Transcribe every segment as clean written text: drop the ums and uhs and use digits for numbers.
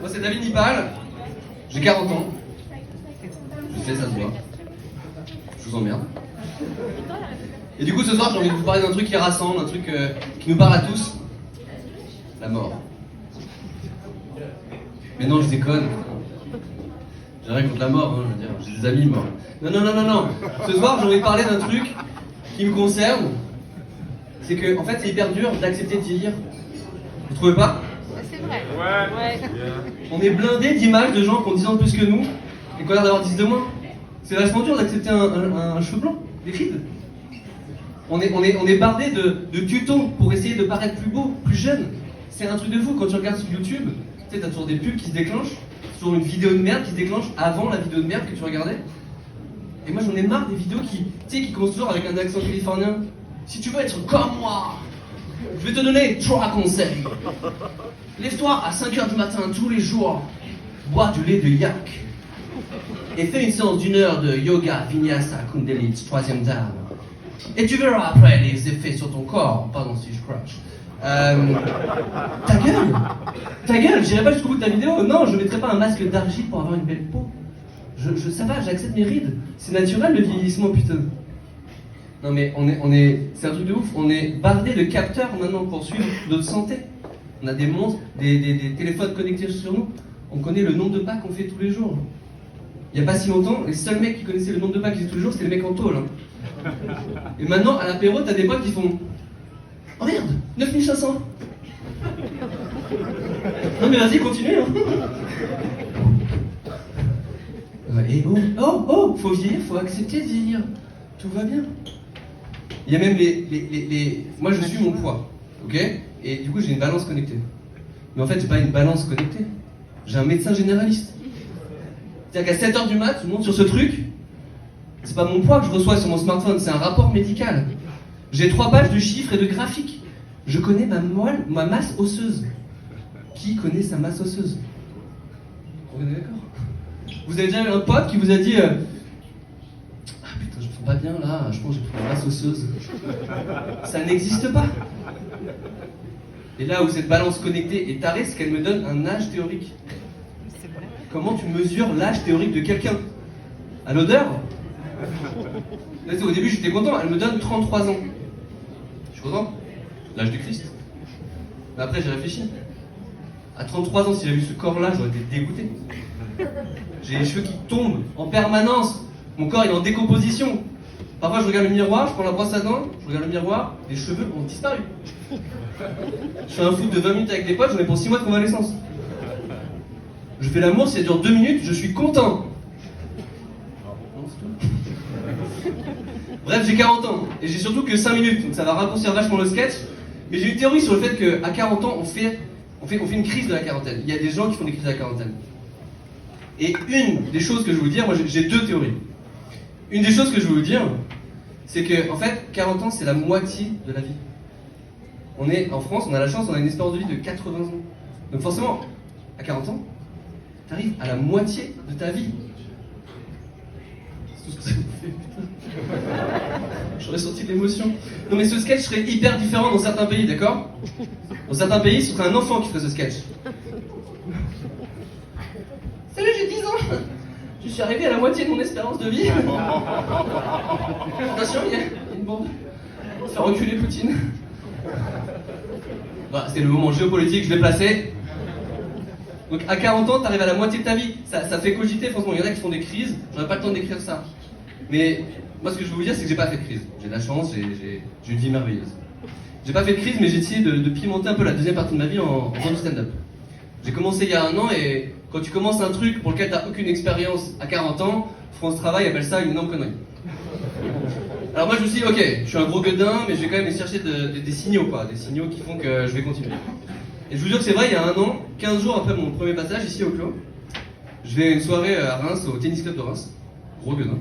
Moi c'est David Nipal, j'ai 40 ans. Je sais, ça se voit. Je vous emmerde. Et du coup ce soir j'ai envie de vous parler d'un truc qui rassemble, un truc qui nous parle à tous. La mort. Mais non, je déconne. J'ai rien contre la mort, hein, je veux dire, j'ai des amis morts. Non. Ce soir j'ai envie de parler d'un truc qui me concerne. C'est que en fait c'est hyper dur d'accepter de vieillir. Vous trouvez pas? C'est vrai. Ouais. On est blindé d'images de gens qui ont 10 ans de plus que nous et qui ont l'air d'avoir 10 de moins. C'est vachement dur d'accepter un cheveu blanc, des rides. On est bardé de tutos pour essayer de paraître plus beau, plus jeune. C'est un truc de fou. Quand tu regardes sur YouTube, tu sais, t'as toujours des pubs qui se déclenchent, toujours une vidéo de merde qui se déclenche avant la vidéo de merde que tu regardais. Et moi j'en ai marre des vidéos qui commencent toujours avec un accent californien. Si tu veux être comme moi, je vais te donner 3 conseils. Lève-toi à 5h du matin tous les jours, bois du lait de yak et fais une séance d'1 heure de yoga Vinyasa Kundalini, 3e dame. Et tu verras après les effets sur ton corps. Pardon si je crache. Ta gueule, j'irai pas jusqu'au bout de ta vidéo. Non, je mettrai pas un masque d'argile pour avoir une belle peau. Ça va, j'accepte mes rides. C'est naturel le vieillissement, putain. Non mais c'est un truc de ouf. On est bardé de capteurs maintenant pour suivre notre santé. On a des montres, des téléphones connectés sur nous. On connaît le nombre de pas qu'on fait tous les jours. Il n'y a pas si longtemps, les seuls mecs qui connaissaient le nombre de pas qu'ils faisaient tous les jours, c'était les mecs en tôle. Hein. Et maintenant, à l'apéro, t'as des potes qui font « Oh merde, 9500 !» Non mais vas-y, continue hein. Et oh, faut vieillir, faut accepter de vieillir. Tout va bien. Il y a même les... Moi je suis mon poids, ok? Et du coup j'ai une balance connectée. Mais en fait j'ai pas une balance connectée. J'ai un médecin généraliste. C'est-à-dire qu'à 7h du mat, je monte sur ce truc. C'est pas mon poids que je reçois sur mon smartphone, c'est un rapport médical. J'ai 3 pages de chiffres et de graphiques. Je connais ma masse osseuse. Qui connaît sa masse osseuse? On est d'accord? Vous avez déjà eu un pote qui vous a dit ah putain, je me sens pas bien là, je pense que j'ai pris la masse osseuse. Ça n'existe pas. Et là où cette balance connectée est tarée, c'est qu'elle me donne un âge théorique. Comment tu mesures l'âge théorique de quelqu'un? À l'odeur? Là, au début j'étais content, elle me donne 33 ans. Je suis content? L'âge du Christ. Mais après j'ai réfléchi. À 33 ans, si j'avais vu ce corps-là, j'aurais été dégoûté. J'ai les cheveux qui tombent en permanence. Mon corps il est en décomposition. Parfois je regarde le miroir, je prends la brosse à dents, je regarde le miroir, les cheveux ont disparu. Je fais un foot de 20 minutes avec des potes, j'en ai pour 6 mois de convalescence. Je fais l'amour, si ça dure 2 minutes, je suis content. Bref, j'ai 40 ans, et j'ai surtout que 5 minutes, donc ça va raccourcir vachement le sketch. Mais j'ai une théorie sur le fait qu'à 40 ans, on fait une crise de la quarantaine. Il y a des gens qui font des crises de la quarantaine. Et une des choses que je veux vous dire, moi j'ai 2 théories. Une des choses que je veux vous dire, c'est que en fait, 40 ans c'est la moitié de la vie. On est en France, on a la chance, on a une espérance de vie de 80 ans. Donc forcément, à 40 ans, t'arrives à la moitié de ta vie. C'est tout ce que ça vous fait, putain. J'aurais senti de l'émotion. Non mais ce sketch serait hyper différent dans certains pays, d'accord? Dans certains pays, ce serait un enfant qui ferait ce sketch. Salut, j'ai 10 ans. Je suis arrivé à la moitié de mon espérance de vie. Attention, il y a une bombe. Faire reculer Poutine. Voilà, c'est le moment géopolitique, je l'ai placé. Donc à 40 ans, t'arrives à la moitié de ta vie. Ça fait cogiter, franchement, il y en a qui font des crises. J'aurais pas le temps d'écrire ça. Mais moi, ce que je veux vous dire, c'est que j'ai pas fait de crise. J'ai de la chance, j'ai une vie merveilleuse. J'ai pas fait de crise, mais j'ai essayé de pimenter un peu la deuxième partie de ma vie en faisant du stand-up. J'ai commencé il y a 1 an et quand tu commences un truc pour lequel t'as aucune expérience à 40 ans, France Travail appelle ça une énorme connerie. Alors moi je me suis dit, ok, je suis un gros gueudin, mais je vais quand même aller chercher des signaux quoi, des signaux qui font que je vais continuer. Et je vous jure que c'est vrai, il y a 1 an, 15 jours après mon premier passage ici au Clos, je vais à une soirée à Reims, au tennis club de Reims, gros gueudin.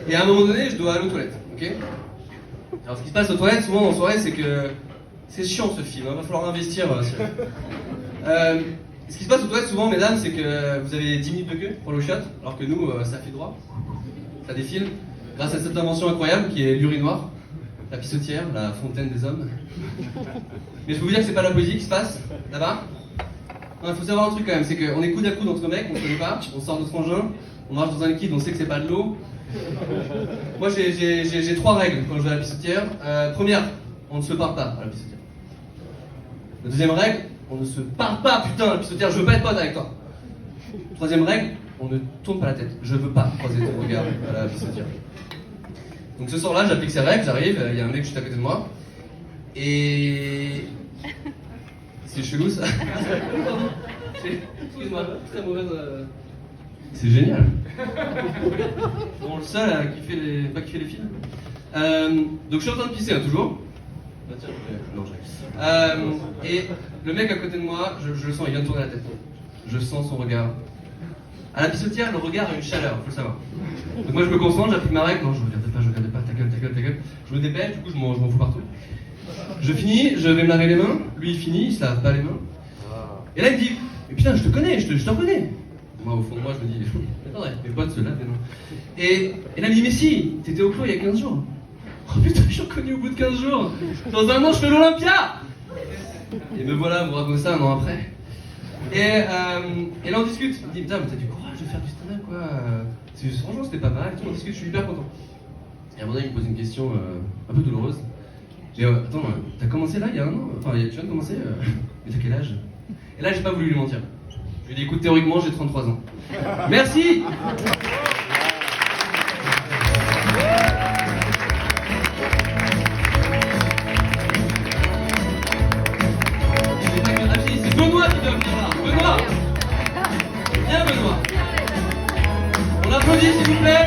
Et à un moment donné, je dois aller aux toilettes, ok? Alors ce qui se passe aux toilettes souvent en soirée, c'est que c'est chiant ce film, il va falloir investir. Ce qui se passe aux toilettes souvent, mesdames, c'est que vous avez 10 minutes de queue pour le shot, alors que nous, ça file droit, ça défile, grâce à cette invention incroyable qui est l'urinoir, la pissotière, la fontaine des hommes. Mais je peux vous dire que c'est pas la poésie qui se passe là-bas. Non, il faut savoir un truc quand même, c'est qu'on est coude à coude entre mecs, on se connaît pas, on sort de frangin, on marche dans un liquide, on sait que c'est pas de l'eau. Moi j'ai 3 règles quand je vais à la pissotière. Première, on ne se parle pas à la pissotière. La deuxième règle, on ne se parle pas, putain, à la pissotière, je veux pas être pote avec toi. Troisième règle, on ne tourne pas la tête. Je veux pas croiser ton regard à la pissotière. Donc ce soir-là, j'applique ces règles, j'arrive, il y a un mec juste à côté de moi. Et... C'est chelou ça. Excuse-moi, très mauvaise... C'est génial. Bon, le seul à kiffer pas kiffer les films. Donc je suis en train de pisser, hein, toujours. Bah tiens, non, et le mec à côté de moi, je le sens, il vient de tourner la tête. Je sens son regard. À la pissotière, le regard a une chaleur, faut le savoir. Donc moi je me concentre, j'applique ma règle. Non, je regarde pas, ta gueule. Je me dépêche, du coup je m'en fous partout. Je finis, je vais me laver les mains. Lui il finit, il se lave pas les mains. Et là il me dit, mais putain, je te connais, je te reconnais. Moi au fond de moi je me dis, attends, mes potes se lavent les mains. Et là il me dit, mais si, t'étais au clos il y a 15 jours. Oh putain, je suis reconnu au bout de 15 jours. Dans un an je fais l'Olympia. Et me voilà, vous raconter ça un an après. Et là on discute. Il me dit, putain, mais t'as du courage de faire du stand-up quoi. Franchement c'était pas mal, et tout, on discute, je suis hyper content. Et à un moment donné il me pose une question un peu douloureuse. J'ai dit, attends, t'as commencé là il y a un an? Enfin, tu viens de commencer mais t'as quel âge? Et là j'ai pas voulu lui mentir. Je lui ai dit, écoute, théoriquement j'ai 33 ans. Merci. C'est Benoît qui doit venir là. Benoît. Viens Benoît. On applaudit s'il vous plaît.